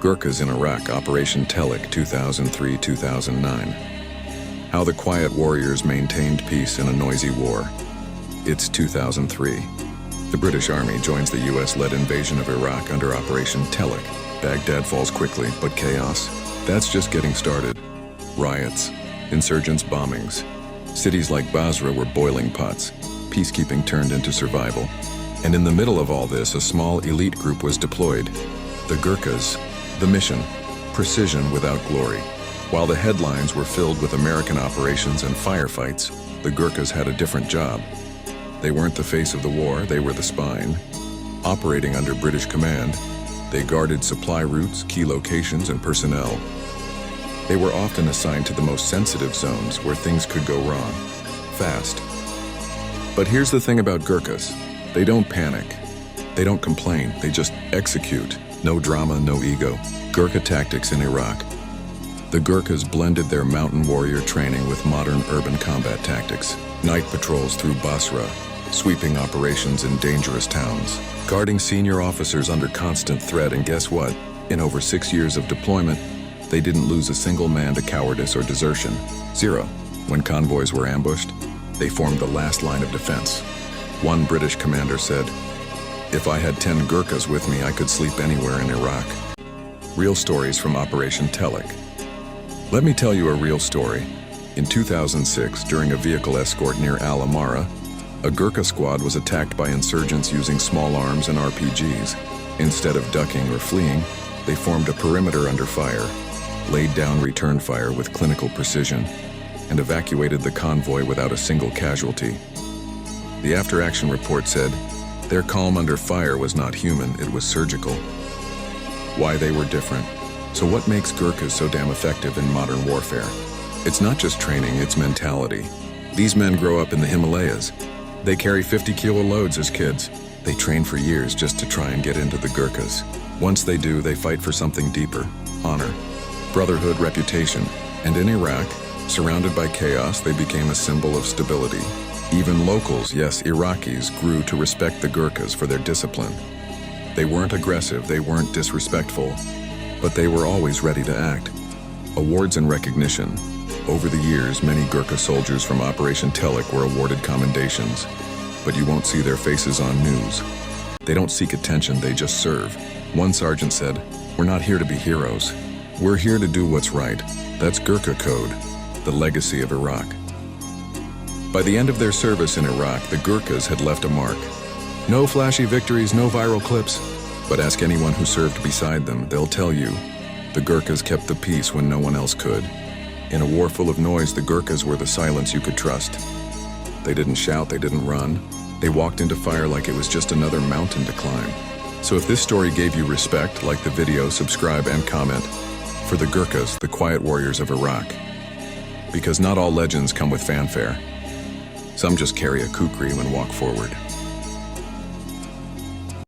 Gurkhas in Iraq, Operation Telic 2003-2009. How the quiet warriors maintained peace in a noisy war. It's 2003. The British Army joins the US-led invasion of Iraq under Operation Telic. Baghdad falls quickly, but chaos? That's just getting started. Riots, insurgents, bombings. Cities like Basra were boiling pots. Peacekeeping turned into survival. And in the middle of all this, a small elite group was deployed. The Gurkhas. The mission, precision without glory. While the headlines were filled with American operations and firefights, the Gurkhas had a different job. They weren't the face of the war, they were the spine. Operating under British command, they guarded supply routes, key locations, and personnel. They were often assigned to the most sensitive zones where things could go wrong, fast. But here's the thing about Gurkhas. They don't panic. They don't complain, they just execute. No drama, no ego. Gurkha tactics in Iraq. The Gurkhas blended their mountain warrior training with modern urban combat tactics. Night patrols through Basra, sweeping operations in dangerous towns, guarding senior officers under constant threat, and guess what? In over 6 years of deployment, they didn't lose a single man to cowardice or desertion. Zero. When convoys were ambushed, they formed the last line of defense. One British commander said, "If I had 10 Gurkhas with me, I could sleep anywhere in Iraq." Real stories from Operation Telic. Let me tell you a real story. In 2006, during a vehicle escort near Al Amara, a Gurkha squad was attacked by insurgents using small arms and RPGs. Instead of ducking or fleeing, they formed a perimeter under fire, laid down return fire with clinical precision, and evacuated the convoy without a single casualty. The after-action report said, their calm under fire was not human, it was surgical. Why they were different. So what makes Gurkhas so damn effective in modern warfare? It's not just training, it's mentality. These men grow up in the Himalayas. They carry 50-kilo loads as kids. They train for years just to try and get into the Gurkhas. Once they do, they fight for something deeper. Honor, brotherhood, reputation. And in Iraq, surrounded by chaos, they became a symbol of stability. Even locals, yes, Iraqis, grew to respect the Gurkhas for their discipline. They weren't aggressive, they weren't disrespectful, but they were always ready to act. Awards and recognition. Over the years, many Gurkha soldiers from Operation Telic were awarded commendations, but you won't see their faces on news. They don't seek attention, they just serve. One sergeant said, "We're not here to be heroes. We're here to do what's right." That's Gurkha code, the legacy of Iraq. By the end of their service in Iraq, the Gurkhas had left a mark. No flashy victories, no viral clips. But ask anyone who served beside them, they'll tell you, the Gurkhas kept the peace when no one else could. In a war full of noise, the Gurkhas were the silence you could trust. They didn't shout, they didn't run. They walked into fire like it was just another mountain to climb. So if this story gave you respect, like the video, subscribe, and comment. For the Gurkhas, the quiet warriors of Iraq. Because not all legends come with fanfare. Some just carry a kukri and walk forward.